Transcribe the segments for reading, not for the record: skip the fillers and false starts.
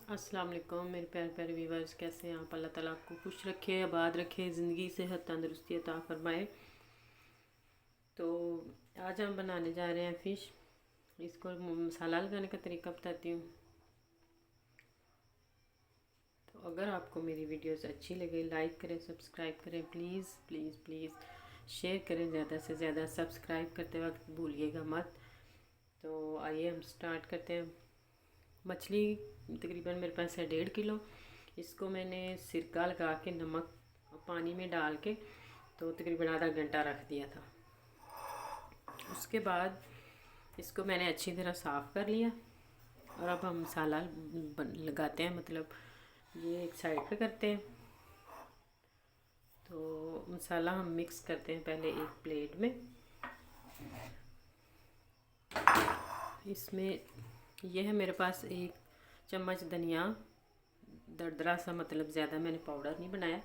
अस्सलाम वालेकुम मेरे प्यारे प्यारे व्यूवर्स, कैसे हैं आप। अल्लाह ताला आपको खुश रखे, आबाद रखे, ज़िंदगी सेहत तंदुरुस्ती अता फरमाए। तो आज हम बनाने जा रहे हैं फ़िश। इसको मसाला लगाने का तरीका बताती हूँ। तो अगर आपको मेरी वीडियोस अच्छी लगे, लाइक करें, सब्सक्राइब करें, प्लीज़ प्लीज़ प्लीज़ शेयर करें ज़्यादा से ज़्यादा। सब्सक्राइब करते वक्त भूलिएगा मत। तो आइए हम स्टार्ट करते हैं। मछली तकरीबन मेरे पास है 1.5 किलो। इसको मैंने सिरका लगा के नमक पानी में डाल के तो तकरीबन आधा घंटा रख दिया था। उसके बाद इसको मैंने अच्छी तरह साफ़ कर लिया और अब हम मसाला लगाते हैं, मतलब ये एक साइड पे करते हैं। तो मसाला हम मिक्स करते हैं पहले एक प्लेट में। इसमें यह है मेरे पास 1 चम्मच धनिया दरदरा सा, मतलब ज़्यादा मैंने पाउडर नहीं बनाया।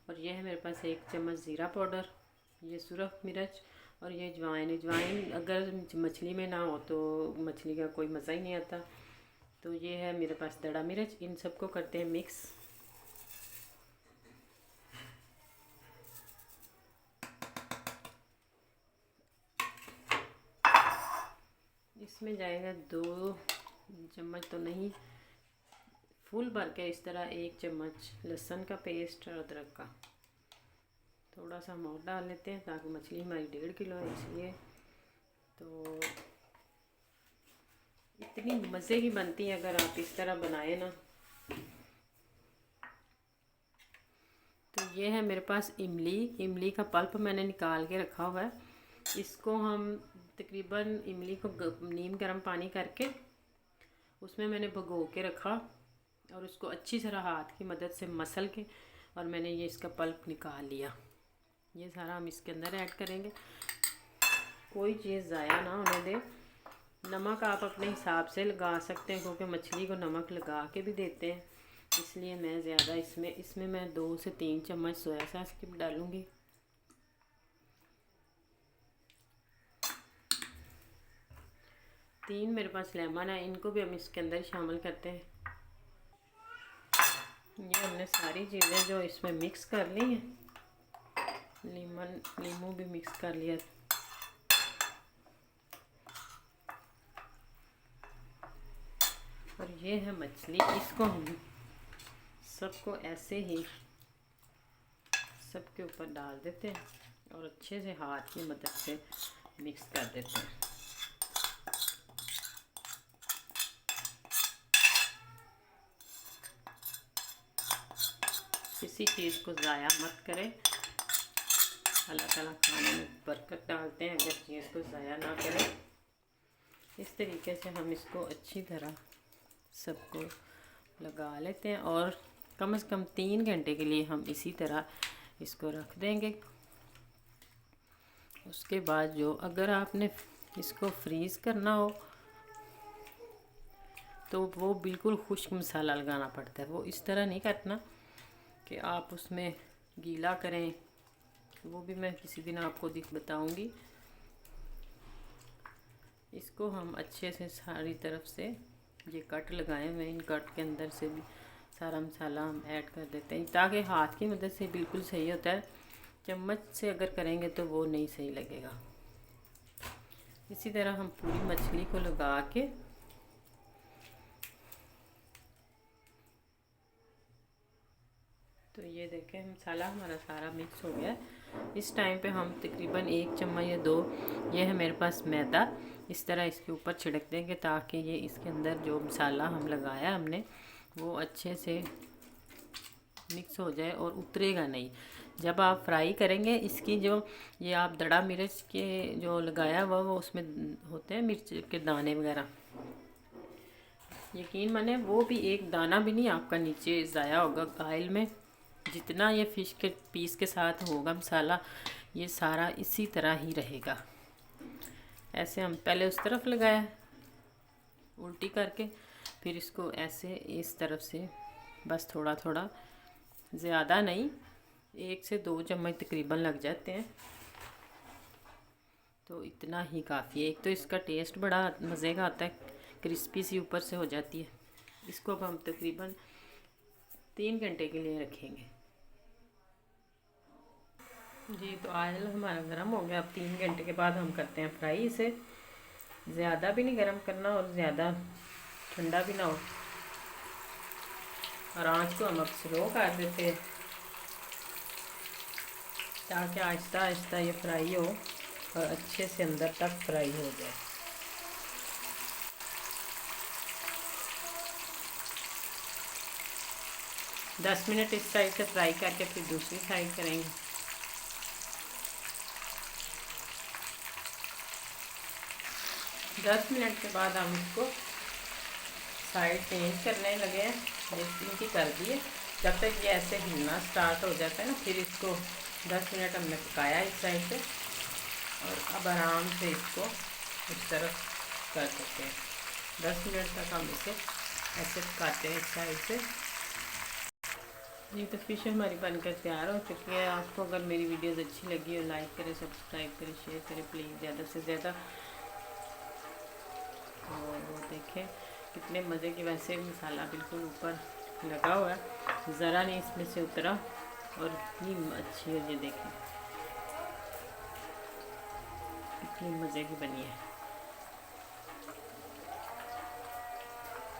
और यह है मेरे पास 1 चम्मच ज़ीरा पाउडर, ये सुरख मिर्च और ये अजवाइन अगर मछली में ना हो तो मछली का कोई मज़ा ही नहीं आता। तो ये है मेरे पास दड़ा मिर्च। इन सबको करते हैं मिक्स। इसमें जाएगा 2 चम्मच तो नहीं, फुल भर के इस तरह 1 चम्मच लहसुन का पेस्ट और अदरक का। थोड़ा सा हम और डाल लेते हैं ताकि मछली हमारी 1.5 किलो है इसलिए। तो इतनी मज़े की बनती है अगर आप इस तरह बनाए ना। तो ये है मेरे पास इमली का पल्प मैंने निकाल के रखा हुआ है। इसको हम तकरीबन इमली को नीम गर्म पानी करके उसमें मैंने भिगो के रखा और उसको अच्छी तरह हाथ की मदद से मसल के और मैंने ये इसका पल्प निकाल लिया। ये सारा हम इसके अंदर ऐड करेंगे, कोई चीज़ ज़ाया ना होने दे। नमक आप अपने हिसाब से लगा सकते हैं क्योंकि मछली को नमक लगा के भी देते हैं, इसलिए मैं ज़्यादा इसमें मैं 2 से 3 चम्मच सोया सॉस की डालूँगी। तीन मेरे पास लेमन है, इनको भी हम इसके अंदर शामिल करते हैं। ये हमने सारी चीज़ें जो इसमें मिक्स कर ली हैं, नींबू भी मिक्स कर लिया। और ये है मछली, इसको हम सबको ऐसे ही सबके ऊपर डाल देते हैं और अच्छे से हाथ की मदद से मिक्स कर देते हैं। किसी चीज़ को ज़ाया मत करें, अल्लाह ताला खाने में बरकत डालते हैं अगर चीज़ को ज़ाया ना करें। इस तरीके से हम इसको अच्छी तरह सबको लगा लेते हैं और कम से कम 3 घंटे के लिए हम इसी तरह इसको रख देंगे। उसके बाद जो अगर आपने इसको फ्रीज़ करना हो तो वो बिल्कुल खुश्क मसाला लगाना पड़ता है। वो इस तरह नहीं करना कि आप उसमें गीला करें, वो भी मैं किसी दिन आपको बताऊंगी। इसको हम अच्छे से सारी तरफ से ये कट लगाए हुए, इन कट के अंदर से भी सारा मसाला हम ऐड कर देते हैं ताकि हाथ की मदद से बिल्कुल सही होता है। चम्मच से अगर करेंगे तो वो नहीं सही लगेगा। इसी तरह हम पूरी मछली को लगा के तो ये देखें मसाला हमारा सारा मिक्स हो गया। इस टाइम पे हम तकरीबन 1 चम्मच या 2, ये है मेरे पास मैदा, इस तरह इसके ऊपर छिड़क देंगे ताकि ये इसके अंदर जो मसाला हम लगाया हमने वो अच्छे से मिक्स हो जाए और उतरेगा नहीं। जब आप फ्राई करेंगे इसकी जो ये आप दड़ा मिर्च के जो लगाया हुआ वो उसमें होते हैं मिर्च के दाने वगैरह, यकीन माने वो भी एक दाना भी नहीं आपका नीचे ज़ाया होगा ऑयल में। जितना ये फ़िश के पीस के साथ होगा मसाला, ये सारा इसी तरह ही रहेगा। ऐसे हम पहले उस तरफ लगाया उल्टी करके, फिर इसको ऐसे इस तरफ से बस थोड़ा थोड़ा, ज़्यादा नहीं, 1 से 2 चम्मच तकरीबन लग जाते हैं। तो इतना ही काफ़ी है। एक तो इसका टेस्ट बड़ा मज़े का आता है, क्रिस्पी सी ऊपर से हो जाती है, इसको अब हम तकरीबन 3 घंटे के लिए रखेंगे। जी तो ऑयल हमारा गर्म हो गया। अब 3 घंटे के बाद हम करते हैं फ्राई इसे। ज़्यादा भी नहीं गर्म करना और ज़्यादा ठंडा भी ना हो, और आँच को हम अब स्लो कर देते हैं ताकि आहिस्ता आहिस्ता ये फ्राई हो और अच्छे से अंदर तक फ्राई हो जाए। दस मिनट इस साइड से फ्राई करके फिर दूसरी साइड करेंगे। दस मिनट के बाद हम इसको साइड चेंज करने लगे हैं। इनकी कर दिए। जब तक ये ऐसे हिलना स्टार्ट हो जाता है ना, फिर इसको 10 मिनट हमने पकाया इस साइड से, और अब आराम से इसको इस तरफ कर सकते हैं। 10 मिनट तक हम इसे ऐसे पकाते हैं इस साइड से। जी तो फिश हमारी बनकर तैयार हो चुकी है। आपको अगर मेरी वीडियोस अच्छी लगी हो, लाइक करें, सब्सक्राइब करें, शेयर करें प्लीज़ ज़्यादा से ज़्यादा। और वो देखें कितने मज़े की, वैसे मसाला बिल्कुल ऊपर लगा हुआ है, ज़रा नहीं इसमें से उतरा, और इतनी अच्छी है। ये देखें कितनी मज़े की बनी है।